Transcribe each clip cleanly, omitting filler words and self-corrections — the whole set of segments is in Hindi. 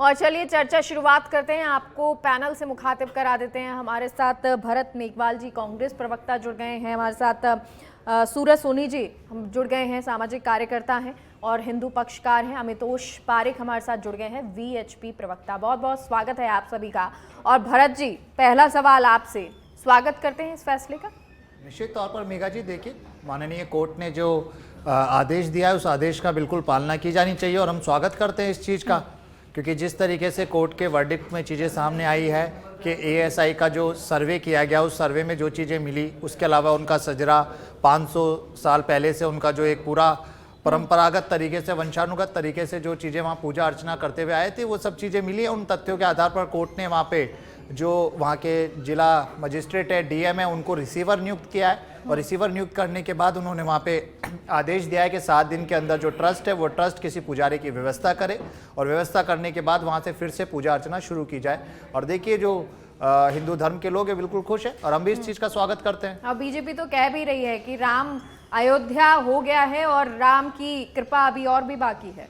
और चलिए चर्चा शुरुआत करते हैं। आपको पैनल से मुखातिब करा देते हैं। हमारे साथ भरत मेघवाल जी कांग्रेस प्रवक्ता जुड़ गए हैं, हमारे साथ सूरज सोनी जी हम जुड़ गए हैं, सामाजिक कार्यकर्ता हैं और हिंदू पक्षकार हैं। अमितोष पारिक हमारे साथ जुड़ गए हैं, वीएचपी प्रवक्ता। बहुत बहुत स्वागत है आप सभी का। और भरत जी, पहला सवाल आपसे, स्वागत करते हैं इस फैसले का। निश्चित तौर पर मेघा जी, देखिए माननीय कोर्ट ने जो आदेश दिया है उस आदेश का बिल्कुल पालना की जानी चाहिए और हम स्वागत करते हैं इस चीज़ का, क्योंकि जिस तरीके से कोर्ट के वर्डिक्ट में चीज़ें सामने आई है कि एएसआई का जो सर्वे किया गया उस सर्वे में जो चीज़ें मिली, उसके अलावा उनका सजरा 500 साल पहले से उनका जो एक पूरा परंपरागत तरीके से वंशानुगत तरीके से जो चीज़ें वहाँ पूजा अर्चना करते हुए आए थे वो सब चीज़ें मिली। उन तथ्यों के आधार पर कोर्ट ने वहाँ पे जो वहाँ के जिला मजिस्ट्रेट है, डीएम है, उनको रिसीवर नियुक्त किया है और रिसीवर नियुक्त करने के बाद उन्होंने वहाँ पे आदेश दिया है कि 7 दिन के अंदर जो ट्रस्ट है वो ट्रस्ट किसी पुजारी की व्यवस्था करे और व्यवस्था करने के बाद वहाँ से फिर से पूजा अर्चना शुरू की जाए। और देखिए जो हिंदू धर्म के लोग हैं बिल्कुल खुश हैं और हम भी इस चीज़ का स्वागत करते हैं। अब बीजेपी तो कह भी रही है कि राम अयोध्या हो गया है और राम की कृपा अभी और भी बाकी है।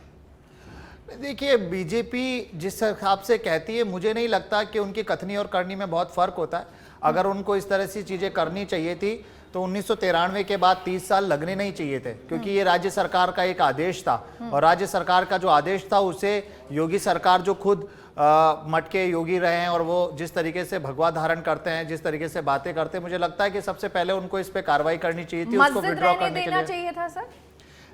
देखिए बीजेपी जिस हिसाब से कहती है, मुझे नहीं लगता कि उनकी कथनी और करनी में बहुत फर्क होता है। अगर उनको इस तरह से चीज़ें करनी चाहिए थी तो 1993 के बाद 30 साल लगने नहीं चाहिए थे, क्योंकि ये राज्य सरकार का एक आदेश था और राज्य सरकार का जो आदेश था उसे योगी सरकार जो खुद मटके योगी रहे हैं और वो जिस तरीके से भगवा धारण करते हैं, जिस तरीके से बातें करते हैं, मुझे लगता है कि सबसे पहले उनको इस पे कार्रवाई करनी चाहिए थी, उसको विड्रॉ करने के लिए। चाहिए था सर।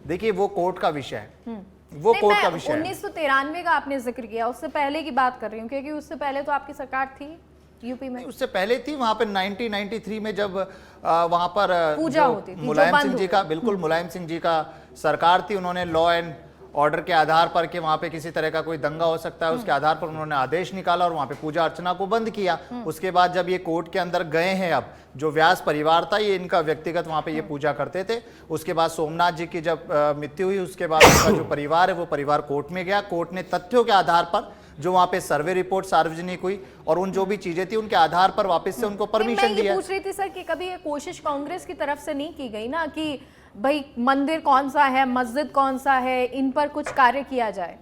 देखिए वो कोर्ट का विषय है, वो कोर्ट का विषय है। 1993 का आपने जिक्र किया, उससे पहले की बात कर रही हूँ, क्योंकि उससे पहले तो आपकी सरकार थी यूपी में। उससे पहले थी वहां पर 1993 में जब वहां पर पूजा होती थी, मुलायम सिंह जी का, बिल्कुल मुलायम सिंह जी का सरकार थी, उन्होंने लॉ एंड ऑर्डर के आधार पर कि वहां पे किसी तरह का कोई दंगा हो सकता है उसके आधार पर उन्होंने आदेश निकाला और वहां पे पूजा अर्चना को बंद किया। उसके बाद जब ये कोर्ट के अंदर गए हैं, अब जो व्यास परिवार था ये इनका व्यक्तिगत वहां पे ये पूजा करते थे। उसके बाद सोमनाथ जी की जब मृत्यु हुई उसके बाद उनका जो परिवार है वो परिवार कोर्ट में गया। कोर्ट ने तथ्यों के आधार पर जो वहाँ पे सर्वे रिपोर्ट सार्वजनिक हुई और उन जो भी चीजें थी उनके आधार पर वापस से उनको परमिशन दिया। पूछ रही थी सर कि कभी ये कोशिश कांग्रेस की तरफ से नहीं की गई ना कि भाई मंदिर कौन सा है, मस्जिद कौन सा है, इन पर कुछ कार्य किया जाए?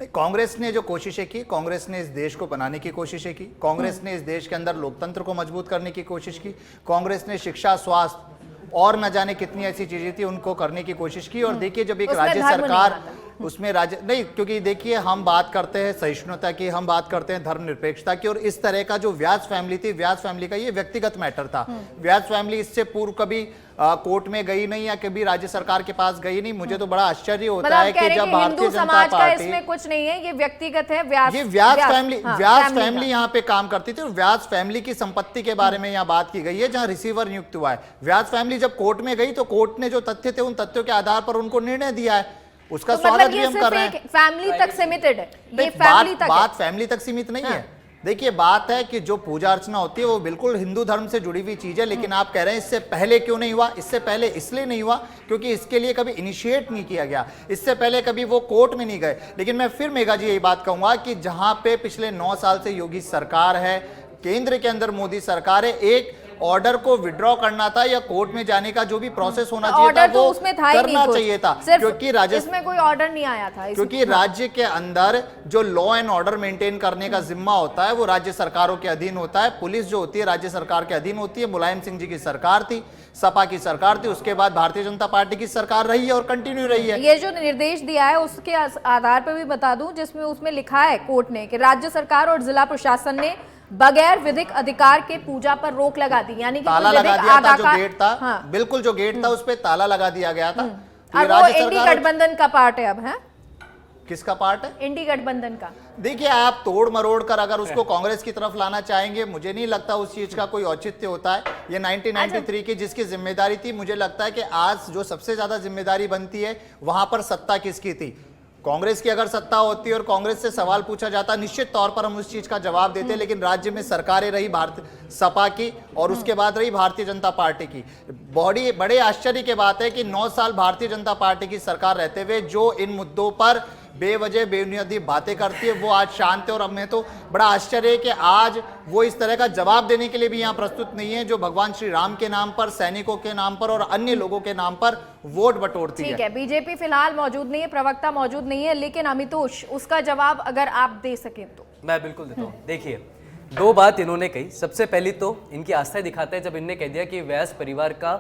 कांग्रेस ने जो कोशिशें की, कांग्रेस ने इस देश को बनाने की कोशिशें की, कांग्रेस ने इस देश के अंदर लोकतंत्र को मजबूत करने की कोशिश की, कांग्रेस ने शिक्षा, स्वास्थ्य और न जाने कितनी ऐसी चीजें थी उनको करने की कोशिश की। और देखिए जब एक राज्य सरकार उसमें राज्य नहीं, क्योंकि देखिए हम बात करते हैं सहिष्णुता की, हम बात करते हैं धर्मनिरपेक्षता की, और इस तरह का जो व्यास फैमिली थी, व्यास फैमिली का ये व्यक्तिगत मैटर था। व्यास फैमिली इससे पूर्व कभी कोर्ट में गई नहीं या कभी राज्य सरकार के पास गई नहीं। मुझे तो बड़ा आश्चर्य होता है कि जब भारतीय जनता पार्टी, इसमें कुछ नहीं है, ये व्यक्तिगत है, व्यास फैमिली यहाँ पे काम करती थी और व्यास फैमिली की संपत्ति के बारे में यहाँ बात की गई है जहाँ रिसीवर नियुक्त हुआ है। व्यास फैमिली जब कोर्ट में गई तो कोर्ट ने जो तथ्य थे उन तथ्यों के आधार पर उनको निर्णय दिया है, उसका स्वागत भी हम कर रहे हैं। फैमिली तक सीमित है, ये बात फैमिली तक सीमित नहीं है। देखिए बात है कि जो पूजा अर्चना होती है वो बिल्कुल हिंदू धर्म से जुड़ी हुई चीज है, लेकिन आप कह रहे हैं इससे पहले क्यों नहीं हुआ? इससे पहले इसलिए नहीं हुआ क्योंकि इसके लिए कभी इनिशिएट नहीं किया गया, इससे पहले कभी वो कोर्ट में नहीं गए। लेकिन मैं फिर मेघा जी यही बात कहूंगा कि जहां पे पिछले 9 साल से योगी सरकार है, केंद्र के अंदर मोदी सरकार है, एक ऑर्डर को विड्रॉ करना था या कोर्ट में जाने का जो भी प्रोसेस होना चाहिए था वो करना चाहिए था, क्योंकि राज्य इसमें कोई ऑर्डर नहीं आया था। क्योंकि राज्य के अंदर जो लॉ एंड ऑर्डर मेंटेन करने का जिम्मा होता है वो राज्य सरकारों के अधीन होता है। पुलिस जो होती है राज्य सरकार के अधीन होती है। मुलायम सिंह जी की सरकार थी, सपा की सरकार थी, उसके बाद भारतीय जनता पार्टी की सरकार रही है और कंटिन्यू रही है। ये जो निर्देश दिया है उसके आधार पर भी बता दूं, जिसमें उसमें लिखा है कोर्ट ने कि राज्य सरकार और जिला प्रशासन ने बगैर विधिक अधिकार के पूजा पर रोक लगा दी, यानी कि ताला लगा दिया था। जो गेट था, हाँ। बिल्कुल जो गेट था उस पे ताला लगा दिया गया था। और वो इंडी गठबंधन का पार्ट है अब, है? किसका पार्ट है? इंडी गठबंधन का। देखिए आप तोड़ मरोड़ कर अगर उसको कांग्रेस की तरफ लाना चाहेंगे, मुझे नहीं लगता उस चीज का कोई औचित्य होता है। ये 1993 की जिसकी जिम्मेदारी थी, मुझे लगता है कि आज जो सबसे ज्यादा जिम्मेदारी बनती है वहां पर सत्ता किसकी थी? कांग्रेस की अगर सत्ता होती और कांग्रेस से सवाल पूछा जाता, निश्चित तौर पर हम उस चीज का जवाब देते, लेकिन राज्य में सरकारें रही भारतीय सपा की और उसके बाद रही भारतीय जनता पार्टी की। बड़े आश्चर्य की बात है कि 9 साल भारतीय जनता पार्टी की सरकार रहते हुए जो इन मुद्दों पर बेवजह बेबुनियादी बातें करती है वो आज शांत है। और हमें तो बड़ा आश्चर्य है कि आज वो इस तरह का जवाब देने के लिए भी यहाँ प्रस्तुत नहीं है जो भगवान श्री राम के नाम पर, सैनिकों के नाम पर और अन्य लोगों के नाम पर वोट बटोरती है। ठीक है, बीजेपी फिलहाल मौजूद नहीं है, प्रवक्ता मौजूद नहीं है, लेकिन अमितोष उसका जवाब अगर आप दे सकें तो। मैं बिल्कुल देता हूँ। देखिए, दो बात इन्होंने कही। सबसे पहली तो इनकी आस्था दिखाता है जब इनने कह दिया कि व्यास परिवार का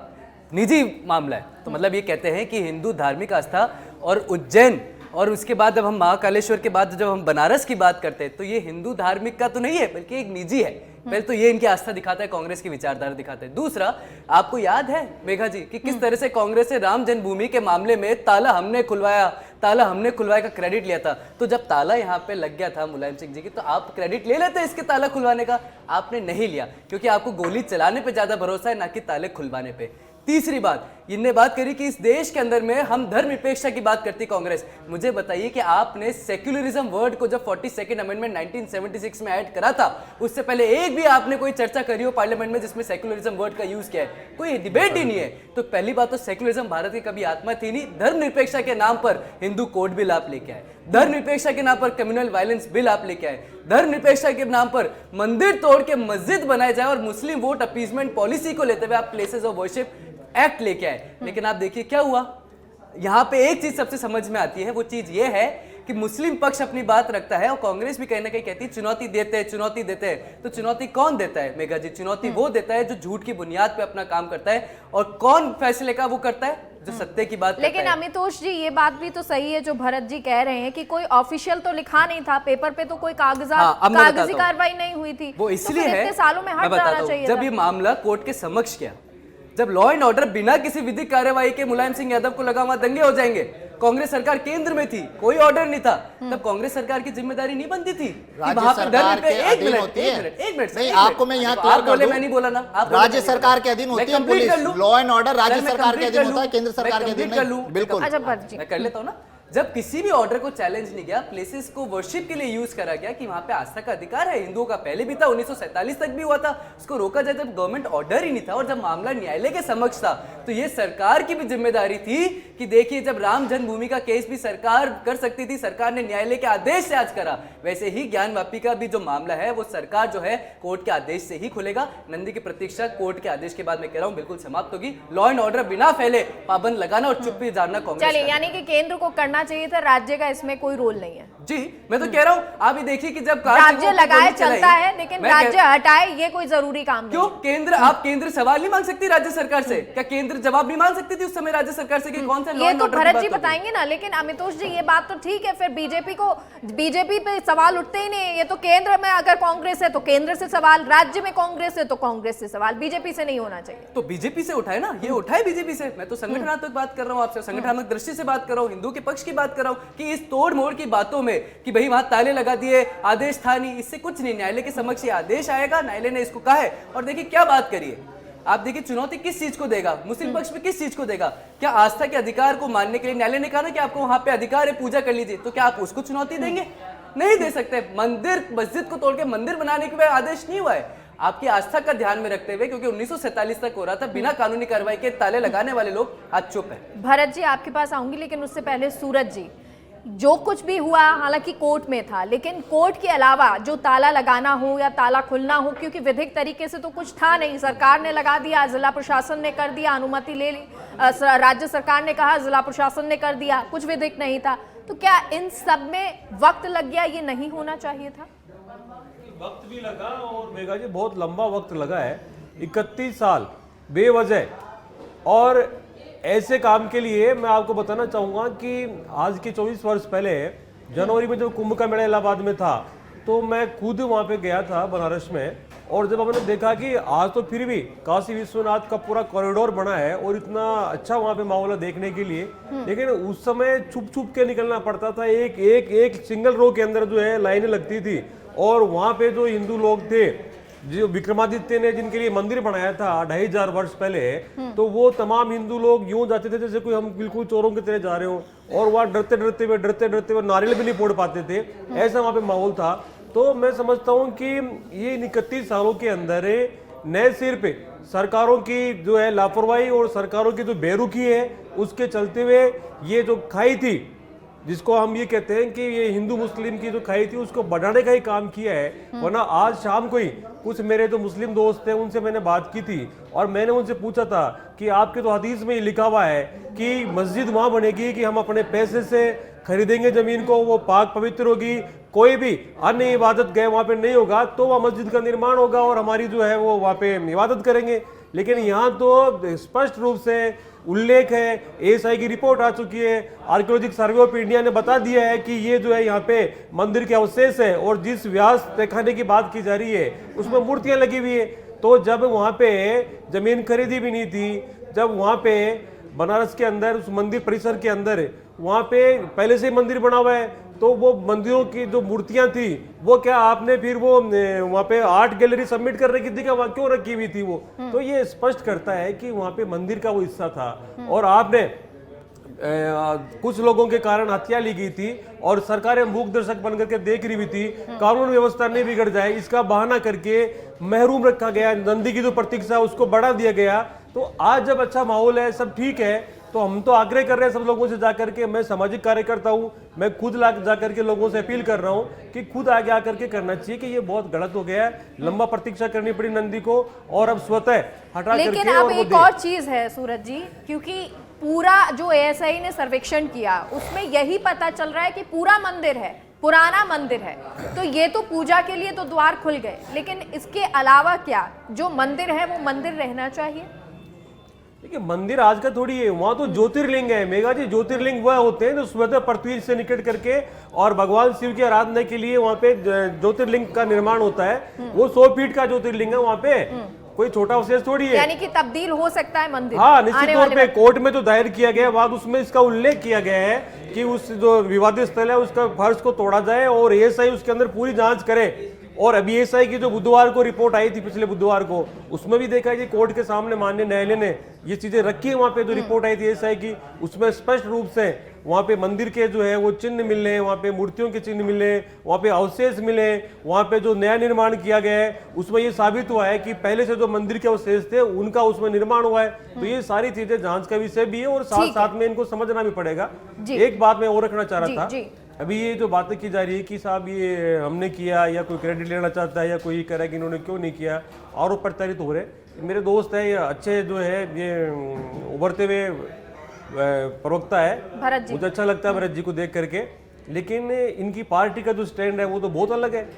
निजी मामला है, तो मतलब ये कहते हैं कि हिंदू धार्मिक आस्था और उज्जैन, और उसके बाद जब हम महाकालेश्वर के बाद जब हम बनारस की बात करते हैं तो ये हिंदू धार्मिक का तो नहीं है बल्कि एक निजी है। पहले तो ये इनकी आस्था दिखाता है, कांग्रेस की विचारधारा दिखाता है। दूसरा, आपको याद है मेघा जी कि किस तरह से कांग्रेस से राम जन्मभूमि के मामले में ताला हमने खुलवाया का क्रेडिट लिया था। तो जब ताला यहाँ पे लग गया था मुलायम सिंह जी की, तो आप क्रेडिट ले लेते इसके ताला खुलवाने का। आपने नहीं लिया क्योंकि आपको गोली चलाने पे ज्यादा भरोसा है, ना कि ताले खुलवाने पे। तीसरी बात, इनने बात करी कि इस देश के अंदर में हम धर्मनिरपेक्षता की बात करती कांग्रेस। मुझे बताइए कि आपने सेक्युलरिज्म वर्ड को जब 42nd अमेंडमेंट 1976 में ऐड करा था, उससे पहले एक भी आपने कोई चर्चा करी हो पार्लियामेंट में जिसमें सेक्युलरिज्म वर्ड का यूज किया है? कोई डिबेट ही नहीं है। तो पहली बात तो सेक्युलरिज्म भारत की कभी आत्मा थी नहीं। धर्मनिरपेक्षता के नाम पर हिंदू कोड बिल आप लेके आए, धर्मनिरपेक्षता के नाम पर कम्युनल वायलेंस बिल आप लेके आए, धर्मनिरपेक्षता के नाम पर मंदिर तोड़ के मस्जिद बनाए जाए और मुस्लिम वोट अपीजमेंट पॉलिसी को लेते हुए आप प्लेसेस ऑफ वर्शिप एक्ट लेके आए। लेकिन आप देखिए क्या हुआ। यहां पे एक चीज सबसे समझ में आती है, वो चीज ये है कि मुस्लिम पक्ष अपनी बात रखता है और कांग्रेस भी कहीं ना कहीं कहती है चुनौती देते हैं। तो चुनौती कौन देता है मेघा जी? चुनौती वो देता है जो झूठ की बुनियाद पे अपना काम करता है। और कौन फैसले का वो करता है? जो सत्य की बात लेकिन करता है। अमितोष जी, ये बात भी तो सही है जो भरत जी कह रहे हैं कि कोई ऑफिशियल तो लिखा नहीं था, पेपर पे तो कोई कागजी कार्रवाई नहीं हुई थी। वो इसलिए है, इतने सालों में हट जाना चाहिए जब था। ये मामला कोर्ट के समक्ष गया, जब लॉ एंड ऑर्डर बिना किसी विधिक कार्यवाही के मुलायम सिंह यादव को लगा वहां दंगे हो जाएंगे, कांग्रेस सरकार केंद्र में थी, कोई ऑर्डर नहीं था, तब कांग्रेस सरकार की जिम्मेदारी नहीं बनती थी राज्य सरकार के अधीन होती है। नहीं, आपको मैं यहाँ क्लियर कर दूं, मैं नहीं बोला ना, आप राज्य सरकार के अधीन होती है पुलिस, लॉ एंड ऑर्डर राज्य सरकार के अधीन होता है, केंद्र सरकार के अधीन नहीं। बिल्कुल, अच्छा भरत जी, मैं कर लेता हूँ ना। जब किसी भी ऑर्डर को चैलेंज नहीं किया, प्लेसेस को वर्शिप के लिए यूज करा गया कि वहां पे आस्था का अधिकार है, हिंदुओं का पहले भी था, 1947 तक भी हुआ था, उसको रोका जाए जब गवर्नमेंट ऑर्डर ही नहीं था और जब मामला न्यायालय के समक्ष था, तो ये सरकार की भी जिम्मेदारी थी कि देखिए जब राम जन्मभूमि का केस भी सरकार कर सकती थी, सरकार ने न्यायालय के आदेश से आज करा, वैसे ही ज्ञान वापी का भी जो मामला है वो सरकार जो है कोर्ट के आदेश से ही खुलेगा। नंदी की प्रतीक्षा कोर्ट के आदेश के बाद मैं कह रहा हूँ बिल्कुल समाप्त होगी। लॉ एंड ऑर्डर बिना फैले पाबंद लगाना और चुप्पी जानना कांग्रेस। चलिए, यानी कि केंद्र को करना चाहिए था, राज्य का इसमें कोई रोल नहीं है। जी, मैं तो कह रहा हूँ आप ही देखिए कि जब राज्य लगाए चलता है लेकिन राज्य हटाए, ये कोई जरूरी काम नहीं। क्यों केंद्र, आप केंद्र सवाल नहीं मांग सकती राज्य सरकार से? क्या केंद्र जवाब नहीं मांग सकती थी उस समय राज्य सरकार से कि कौन सा लॉ ये एंड तो ऑर्डर भरत जी बताएंगे ना। लेकिन अमितोष जी, ये बात तो ठीक है, फिर बीजेपी पे सवाल उठते ही नहीं। ये तो केंद्र में अगर कांग्रेस है तो केंद्र से सवाल, राज्य में कांग्रेस है तो कांग्रेस से सवाल, बीजेपी से नहीं होना चाहिए। तो बीजेपी से उठाए ना, ये उठाए बीजेपी से। मैं तो संगठनात्मक बात कर रहा हूँ आपसे, संगठनात्मक दृष्टि से बात कर रहा हूँ, हिंदू के पक्ष की बात कर रहा हूँ कि इस तोड़ मोड़ की बातों में कि भाई वहां ताले लगा दिए, आदेश था नहीं, इससे कुछ नहीं। न्यायालय के समक्ष ये आदेश आएगा, न्यायालय ने इसको कहा है। और देखिए क्या बात करिए आप, देखिए चुनौती किस चीज को देगा? मुस्लिम पक्ष में किस चीज को देगा? क्या आस्था के अधिकार को मानने के लिए न्यायालय ने कहा ना कि आपको वहां पे अधिकार है, पूजा कर लीजिए, तो क्या आप उसको चुनौती देंगे? नहीं दे सकते। मंदिर मस्जिद को तोड़ के मंदिर बनाने के आदेश नहीं हुआ है। आपकी आस्था का ध्यान में रखते हुए, क्योंकि 1947 तक हो रहा था, बिना कानूनी कार्रवाई के ताले लगाने वाले लोग आज चुप है। भरत जी आपके पास आऊंगी, लेकिन उससे पहले सूरज जी, जो कुछ भी हुआ हालांकि कोर्ट में था, लेकिन कोर्ट के अलावा जो ताला लगाना हो या ताला खुलना हो, क्योंकि विधिक तरीके से तो कुछ था नहीं, सरकार ने लगा दिया, जिला प्रशासन ने कर दिया, अनुमति ले ली, राज्य सरकार ने कहा, जिला प्रशासन ने कर दिया, कुछ विधिक नहीं था। तो क्या इन सब में वक्त लग गया? ये नहीं होना चाहिए था। वक्त भी लगा और मेघा जी बहुत लंबा वक्त लगा है, 31 साल बेवजह। और ऐसे काम के लिए मैं आपको बताना चाहूँगा कि आज के 24 वर्ष पहले जनवरी में जब कुंभ का मेला इलाहाबाद में था, तो मैं खुद वहाँ पे गया था बनारस में। और जब हमने देखा कि आज तो फिर भी काशी विश्वनाथ का पूरा कॉरिडोर बना है और इतना अच्छा वहाँ पे माहौल है देखने के लिए, लेकिन उस समय छुप छुप के निकलना पड़ता था। एक सिंगल रो के अंदर जो है लाइनें लगती थी। और वहाँ पे जो हिंदू लोग थे, जो विक्रमादित्य ने जिनके लिए मंदिर बनाया था 2500 वर्ष पहले, तो वो तमाम हिंदू लोग यूं जाते थे जैसे कोई हम बिल्कुल चोरों की तरह जा रहे हो, और वहाँ डरते डरते हुए नारियल भी नहीं फोड़ पाते थे, ऐसा वहाँ पे माहौल था। तो मैं समझता हूँ कि ये 31 सालों के अंदर नए सिर पे सरकारों की जो है लापरवाही और सरकारों की जो बेरुखी है, उसके चलते हुए ये जो खाई थी जिसको हम ये कहते हैं कि ये हिंदू मुस्लिम की जो खाई थी उसको बढ़ाने का ही काम किया है। वरना आज शाम को ही कुछ मेरे जो मुस्लिम दोस्त थे उनसे मैंने बात की थी और मैंने उनसे पूछा था कि आपके तो हदीस में ये लिखा हुआ है कि मस्जिद वहां बनेगी कि हम अपने पैसे से खरीदेंगे जमीन को, वो पाक पवित्र होगी, कोई भी अन्य इबादत गए वहां पे नहीं होगा, तो वह मस्जिद का निर्माण होगा और हमारी जो है वो वहां पे इबादत करेंगे। लेकिन यहाँ तो स्पष्ट रूप से उल्लेख है, एएसआई की रिपोर्ट आ चुकी है, आर्कियोलॉजिकल सर्वे ऑफ इंडिया ने बता दिया है कि ये जो है यहाँ पे मंदिर के अवशेष है और जिस व्यास तहखाने की बात की जा रही है उसमें मूर्तियां लगी हुई है। तो जब वहाँ पे जमीन खरीदी भी नहीं थी, जब वहाँ पे बनारस के अंदर उस मंदिर परिसर के अंदर वहाँ पे पहले से ही मंदिर बना हुआ है, तो वो मंदिरों की जो मूर्तियां थी वो क्या आपने फिर वो वहाँ पे आर्ट गैलरी सबमिट करने की थी, वहाँ क्यों रखी हुई थी वो? तो ये स्पष्ट करता है कि वहाँ पे मंदिर का वो हिस्सा था और आपने कुछ लोगों के कारण हत्या ली गई थी और सरकारें मूक दर्शक बनकर के देख रही हुई थी, कानून व्यवस्था नहीं बिगड़ जाए इसका बहाना करके महरूम रखा गया, नंदी की जो प्रतीक्षा उसको बढ़ा दिया गया। तो आज जब अच्छा माहौल है, सब ठीक है, तो हम तो आग्रह कर रहे हैं सब लोगों से जाकर के, मैं सामाजिक कार्यकर्ता हूं, मैं खुद जाकर के लोगों से अपील कर रहा हूं कि खुद आगे आकर के करना चाहिए कि ये बहुत गलत हो गया है, लंबा प्रतीक्षा करनी पड़ी नंदी को और अब स्वतः हटा करके। लेकिन अब एक और चीज है सूरज जी, क्योंकि पूरा जो एएसआई ने सर्वेक्षण किया उसमें यही पता चल रहा है कि पूरा मंदिर है, पुराना मंदिर है, तो ये तो पूजा के लिए तो द्वार खुल गए, लेकिन इसके अलावा क्या जो मंदिर है वो मंदिर रहना चाहिए? देखिए मंदिर आज का थोड़ी है, वहां तो ज्योतिर्लिंग है मेघा जी। ज्योतिर्लिंग वह होते हैं जो स्वतः पृथ्वी से निकट करके और भगवान शिव की आराधना के लिए वहां पे ज्योतिर्लिंग का निर्माण होता है। वो 100 फीट का ज्योतिर्लिंग है, वहां पे कोई छोटा अवशेष थोड़ी है, यानी कि तब्दील हो सकता है मंदिर। हाँ निश्चित तौर पे कोर्ट में तो दायर किया गया बाद उसमें इसका उल्लेख किया गया है कि उस जो विवादित स्थल है उसका फर्श को तोड़ा जाए और एएसआई उसके अंदर पूरी जांच करे। और अभी एएसआई की जो बुधवार को रिपोर्ट आई थी, पिछले बुधवार को, उसमें भी देखा कि कोर्ट के सामने माननीय न्यायालय ने ये चीजें रखी है। वहां पे जो रिपोर्ट आई थी एएसआई की उसमें स्पष्ट रूप से वहां पे मंदिर के जो है वो चिन्ह मिले, वहां पे मूर्तियों के चिन्ह मिले, वहां पे अवशेष मिले, वहां पे जो नया निर्माण किया गया है उसमें ये साबित हुआ है कि पहले से जो मंदिर के अवशेष थे उनका उसमें निर्माण हुआ है। तो ये सारी चीजें जांच का विषय भी है और साथ साथ में इनको समझना भी पड़ेगा। एक बात मैं और रखना चाह रहा था, अभी ये जो बातें की जा रही है कि साहब ये हमने किया या कोई क्रेडिट लेना चाहता है या कोई कह रहा है कि इन्होंने क्यों नहीं किया, आरोप प्रत्यारित हो रहे। मेरे दोस्त है ये अच्छे जो है ये उभरते हुए प्रवक्ता है, मुझे अच्छा लगता है भरत जी को देख करके, लेकिन इनकी पार्टी का जो स्टैंड है वो तो बहुत अलग है।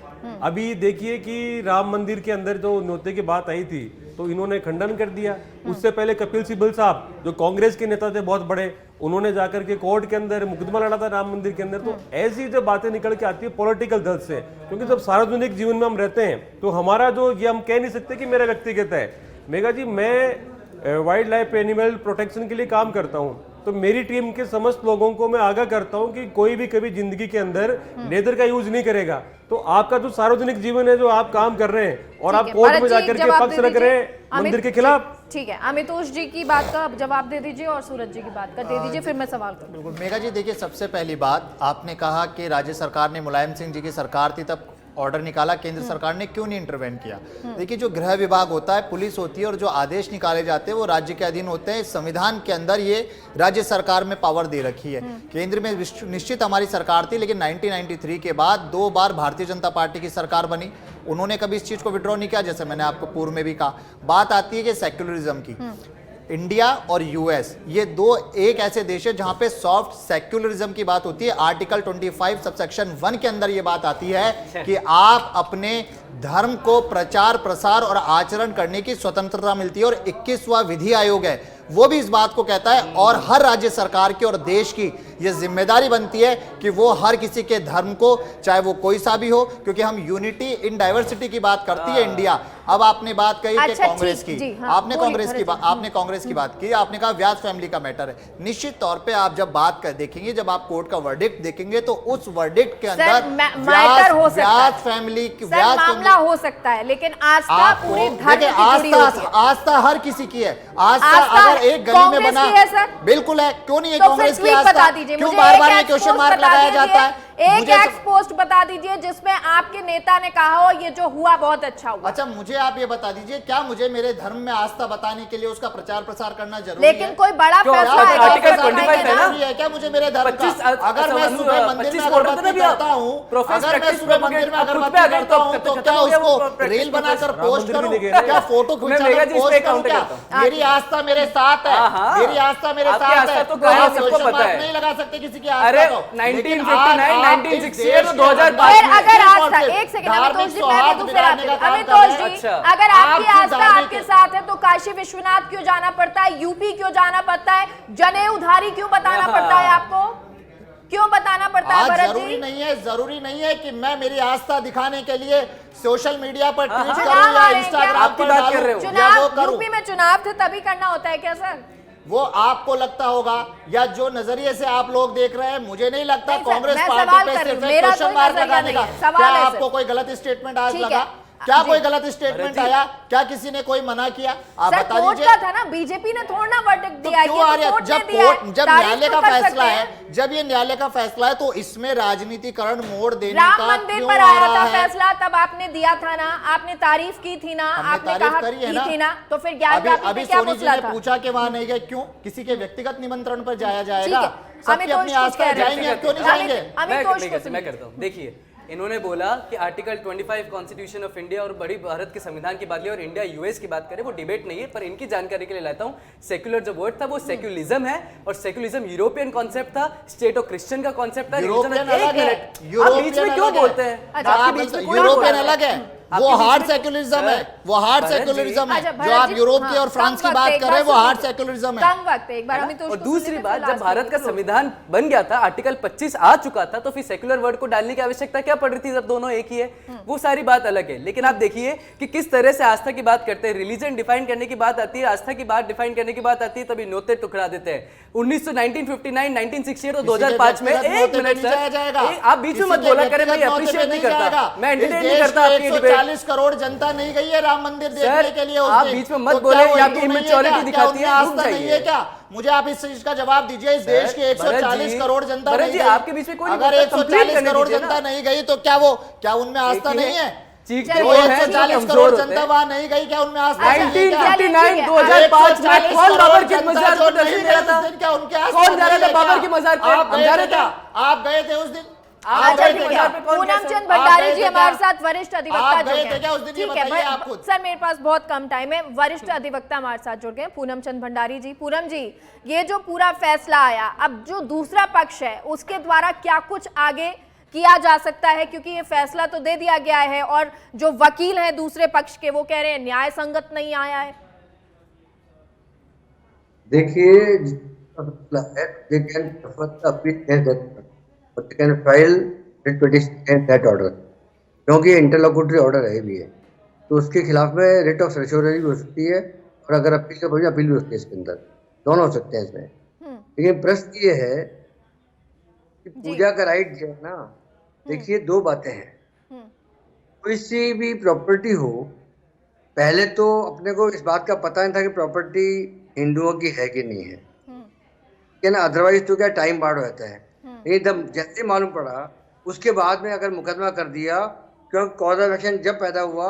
अभी देखिए कि राम मंदिर के अंदर जो न्योते की बात आई थी तो इन्होंने खंडन कर दिया। उससे पहले कपिल सिब्बल साहब जो कांग्रेस के नेता थे बहुत बड़े, उन्होंने जाकर के कोर्ट के अंदर मुकदमा लड़ा था राम मंदिर के अंदर। तो ऐसी जब बातें निकल के आती है पॉलिटिकल दल से, क्योंकि जब सार्वजनिक जीवन में हम रहते हैं तो हमारा जो ये हम कह नहीं सकते कि मेरा व्यक्तिगत है। मेघा जी मैं वाइल्ड लाइफ एनिमल प्रोटेक्शन के लिए काम करता हूँ, तो मेरी टीम के समस्त लोगों को मैं आगाह करता हूं कि कोई भी कभी जिंदगी के अंदर लेदर का यूज नहीं करेगा। तो आपका जो सार्वजनिक जीवन है जो आप काम कर रहे हैं और आप कोर्ट में जाकर के पक्ष रख रहे हैं मंदिर के खिलाफ। ठीक है, अमितोष जी की बात का जवाब दे दीजिए और सूरज जी की बात का दे दीजिए, फिर मैं सवाल करूं। बिल्कुल मेघा जी, देखिए सबसे पहली बात आपने कहा कि राज्य सरकार ने, मुलायम सिंह जी की सरकार थी तब ऑर्डर निकाला, केंद्र सरकार ने क्यों नहीं इंटरवेंट किया। देखिए जो गृह विभाग होता है, पुलिस होती है और जो आदेश निकाले जाते हैं वो राज्य के अधीन होते हैं। संविधान के अंदर ये राज्य सरकार में पावर दे रखी है। केंद्र में निश्चित हमारी सरकार थी, लेकिन 1993 के बाद 2 बार भारतीय जनता पार्टी की सरकार बनी, उन्होंने कभी इस चीज को विड्रॉ नहीं किया। जैसे मैंने आपको पूर्व में भी कहा, बात आती है कि सेक्युलरिज्म की, इंडिया और यूएस ये दो एक ऐसे देश है जहां पे सॉफ्ट सेक्युलरिज्म की बात होती है। आर्टिकल 25 सबसेक्शन 1 के अंदर ये बात आती है कि आप अपने धर्म को प्रचार प्रसार और आचरण करने की स्वतंत्रता मिलती है। और 21वां विधि आयोग है वो भी इस बात को कहता है, और हर राज्य सरकार की और देश की ये जिम्मेदारी बनती है कि वो हर किसी के धर्म को, चाहे वो कोई सा भी हो, क्योंकि हम यूनिटी इन डाइवर्सिटी की बात करती है इंडिया। अब आपने बात कही कि कांग्रेस की, आपने कांग्रेस की बात की, आपने कहा व्यास फैमिली का मैटर है। निश्चित तौर पे आप जब बात कर देखेंगे, जब आप कोर्ट का वर्डिक्ट देखेंगे तो उस वर्डिक्ट के अंदर व्यास फैमिली मामला हो सकता है, लेकिन आस्था पूरे धर्म की जुड़ी होती है। आस्था हर किसी की है। आस्था अगर एक गली में बना, बिल्कुल है, क्यों नहीं है कांग्रेस की आस्था? क्यों बार बार ये क्वेश्चन मार्क लगाया जाता है? एक मुझे एक्स पोस्ट बता दीजिए जिसमें आपके नेता ने कहा हो ये जो हुआ बहुत अच्छा हुआ। अच्छा, मुझे आप ये बता दीजिए, क्या मुझे मेरे धर्म में आस्था बताने के लिए उसका प्रचार प्रसार करना जरूरी है? लेकिन कोई बड़ा क्यों? फैसला है आर्टिकल तो 25 है ना? जरूरी है क्या मुझे मेरे धर्म का? 25 अगर मैं सुबह मंदिर में अगरबत्ती करता हूँ, अगर मैं सुबह मंदिर में अगरबत्ती करता हूँ, तो क्या उसको रील बनाकर पोस्ट करूँ? क्या फोटो खींचकर पोस्ट करूँ? क्या मेरी आस्था मेरे साथ है? मेरी आस्था मेरे आपकी साथ आस्था है, तो तो आप सबको क्वेश्चन पता मार्क है। नहीं लगा सकते किसी की अरे आस्था को। 1959, 1968 और 2005 फिर में अगर आस्था, एक सेकंड अमितोष जी, मैं दूसरे अमितोष जी, अच्छा। अगर आपकी आपकी आस्था धार्मिक आपके साथ है तो काशी विश्वनाथ क्यों जाना पड़ता है, यूपी क्यों जाना पड़ता है, जनेऊधारी क्यों बताना पड़ता है आपको, क्यों बताना पड़ता है आज भरत जरूरी जी? जरूरी नहीं है कि मैं मेरी आस्था दिखाने के लिए सोशल मीडिया पर ट्वीट चुनाव करूं या आ रहे हैं, इंस्टाग्राम क्या? आपकी पर बात कर डालूं रहे हो। या वो चुनाव, करूं। यूपी में चुनाव थे तभी करना होता है क्या सर? वो आपको लगता होगा, या जो नजरिए से आप लोग देख रहे हैं, मुझे नहीं लगता नहीं सर, कांग्रेस मैं पार्टी सवाल पे कर रही सिर्फ हूं, एक मेरा क्वेश्चन कोई मार्क नजरिया लगाने नहीं का। है, सवाल क्या है आपको सर। कोई गलत स्टेटमेंट आज ठीक लगा? है। क्या जी। कोई गलत स्टेटमेंट आया? क्या किसी ने कोई मना किया? आप सर बता कोर्ट दीजिए। का था ना, बीजेपी ने थोड़ा ना वर्डिक्ट तो दिया है, क्यों ये आ तो रही है? कोर्ट ने जब दिया है, जब तारीफ न्यायालय तो का कर फैसला सकते है, हैं। जब ये न्यायालय का फैसला है, तो इसमें राजनीतिकरण मोड़ देने राम का मंदिर क्यों पर आ आया रहा था है? फैसला, तब आपने दिया था ना, आपने तारीफ की थी ना, हमने आपने तारीफ कहा करी है की ना। थी ना, तो फिर ज्ञान व्यापी अभी पे क्या सोनी जी मसला ने था? पूछा कि वहां नहीं गए, क्यों? किसी के व्यक्तिगत निमंत्रण पर जाया ठीक जाएगा? है, सबकी अमितोष अपनी कुछ आस्था कह रहे हैं। जाएंगे, क्यों नहीं जाएंगे? मैं करता हूँ। देखिए, इन्होंने बोला कि आर्टिकल 25 कॉन्स्टिट्यूशन ऑफ इंडिया और बड़ी भारत के संविधान की बात की और इंडिया यूएस की बात करें, वो डिबेट नहीं है, पर इनकी जानकारी के लिए लाता हूँ। सेक्युलर जो वर्ड था वो सेक्युलिज्म है, और सेक्युलिज्म यूरोपियन कॉन्सेप्ट था, स्टेट ऑफ क्रिश्चियन का कॉन्सेप्ट था। यूरोपियन अलग है, आप बीच में क्यों बोलते हैं? आपके बीच में कोई यूरोपियन बोल रहा अलग है, वो हार्ड सेक्युलरिज्म है, वो हार्ड सेक्युलरिज्म है। जो आप यूरोप की और फ्रांस की बात कर रहे हैं, वो हार्ड सेक्युलरिज्म है। कम वक्त है, एक बार अमितोष और को दूसरी सुनिए, बात, फिर जब लास्ट भारत का में संविधान बन गया था, आर्टिकल 25 आ चुका था, तो फिर सेक्युलर वर्ड को डालने की आवश्यकता क्या पड़ रही थी जब दोनों एक ही है? वो सारी बात अलग है। लेकिन आप देखिए कि किस तरह से आस्था की बात करते हैं, रिलीजन डिफाइन करने की बात आती है, आस्था की बात डिफाइन करने की बात आती है, तभी नोते टुकरा देते हैं। 1959, 1968 और 2005 में, एक मिनट सर, आप बीच में मत बोला करें, मैं अप्रिशिएट नहीं करता, मैं एंटरटेन नहीं करता आपकी डिबेट। 140 करोड़ जनता नहीं गई है राम मंदिर देखने के लिए। आप बीच में मत बोले, ये आपकी इमेच्योरिटी दिखाती है। आस्था नहीं है क्या? मुझे आप इस चीज का जवाब दीजिए। इस देश की 140 करोड़ जनता नहीं गई, आपके बीच में कोई नहीं अगर बोलता, 140 complete करोड़ करने जनता नहीं गई तो क्या उनमें आस्था नहीं है? चीखते वो वो हैं, 140 कमजोर करोड़ होते जनता हैं। वहां नहीं गई, क्या उनमें आस्था नहीं है? 1959, 2005 में कौन बाबर की मजार को दर्शन दे रहा था? क्या उनके आस्था कौन जा रहा था नहीं है बाबर क्या? की मजार पे? आप हम गए जा थे रहे क्या? थे? आप गए थे उस दिन? आप आप गए गए थे थे क्या? क्या? पूनम चंद आप भंडारी गए जी थे हमारे क्या? साथ वरिष्ठ अधिवक्ता आप जुड़ गए गए थे क्या उस दिन? ये ठीक है, बताइए आप खुद। सर मेरे पास बहुत कम टाइम है। वरिष्ठ अधिवक्ता हमारे साथ जुड़ गए पूनम चंद भंडारी जी। पूनम जी, ये जो पूरा फैसला आया, अब जो दूसरा पक्ष है उसके द्वारा क्या कुछ आगे किया जा सकता है? क्योंकि ये फैसला तो दे दिया गया है और जो वकील हैं दूसरे पक्ष के वो कह रहे हैं न्याय संगत नहीं आया है। देखिए, they can prefer the appeal against that, but they can file writ petition against that order, क्योंकि इंटरलोक्यूटरी ऑर्डर है भी है, तो उसके खिलाफ में रिट ऑफ सर्टिफिकेट भी हो सकती है, और अगर अपील का पड़ी अपील भी हो सकती है। इसके अंदर दोनों हो सकते हैं इसमें। लेकिन प्रश्न ये है कि पूजा का राइट जो है ना, देखिए दो बातें हैं। कोई सी भी प्रॉपर्टी हो, पहले तो अपने को इस बात का पता नहीं था कि प्रॉपर्टी हिंदुओं की है कि नहीं है, क्या ना, अदरवाइज तो क्या टाइम बाढ़ हो जाता है। एकदम जैसे मालूम पड़ा, उसके बाद में अगर मुकदमा कर दिया, क्योंकि कॉज ऑफ एक्शन जब पैदा हुआ,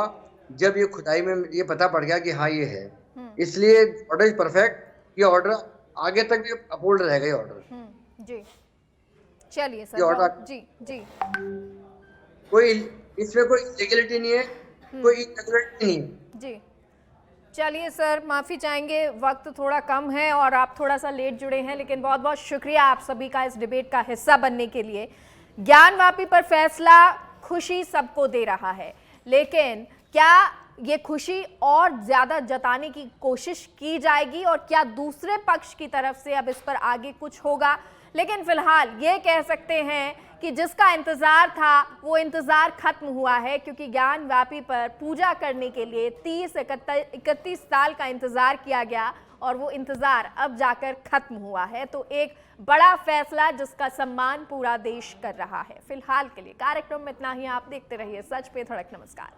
जब ये खुदाई में ये पता पड़ गया कि हाँ ये है, इसलिए ऑर्डर इज परफेक्ट। ये ऑर्डर आगे तक भी अपहोल्ड रहेगा। ये ऑर्डर जी, चलिए ये सर। ऑर्डर जी जी, कोई इसमें कोई इलीगलिटी नहीं है, कोई इरेगुलरिटी नहीं है। जी चलिए सर, माफ़ी चाहेंगे, वक्त थोड़ा कम है और आप थोड़ा सा लेट जुड़े हैं, लेकिन बहुत बहुत शुक्रिया आप सभी का इस डिबेट का हिस्सा बनने के लिए। ज्ञानवापी पर फैसला खुशी सबको दे रहा है, लेकिन क्या ये खुशी और ज़्यादा जताने की कोशिश की जाएगी और क्या दूसरे पक्ष की तरफ से अब इस पर आगे कुछ होगा? लेकिन फिलहाल ये कह सकते हैं कि जिसका इंतज़ार था वो इंतज़ार खत्म हुआ है, क्योंकि ज्ञानवापी पर पूजा करने के लिए 30-31 साल का इंतज़ार किया गया और वो इंतज़ार अब जाकर खत्म हुआ है। तो एक बड़ा फैसला जिसका सम्मान पूरा देश कर रहा है। फिलहाल के लिए कार्यक्रम में इतना ही। आप देखते रहिए सच पे धड़क। नमस्कार।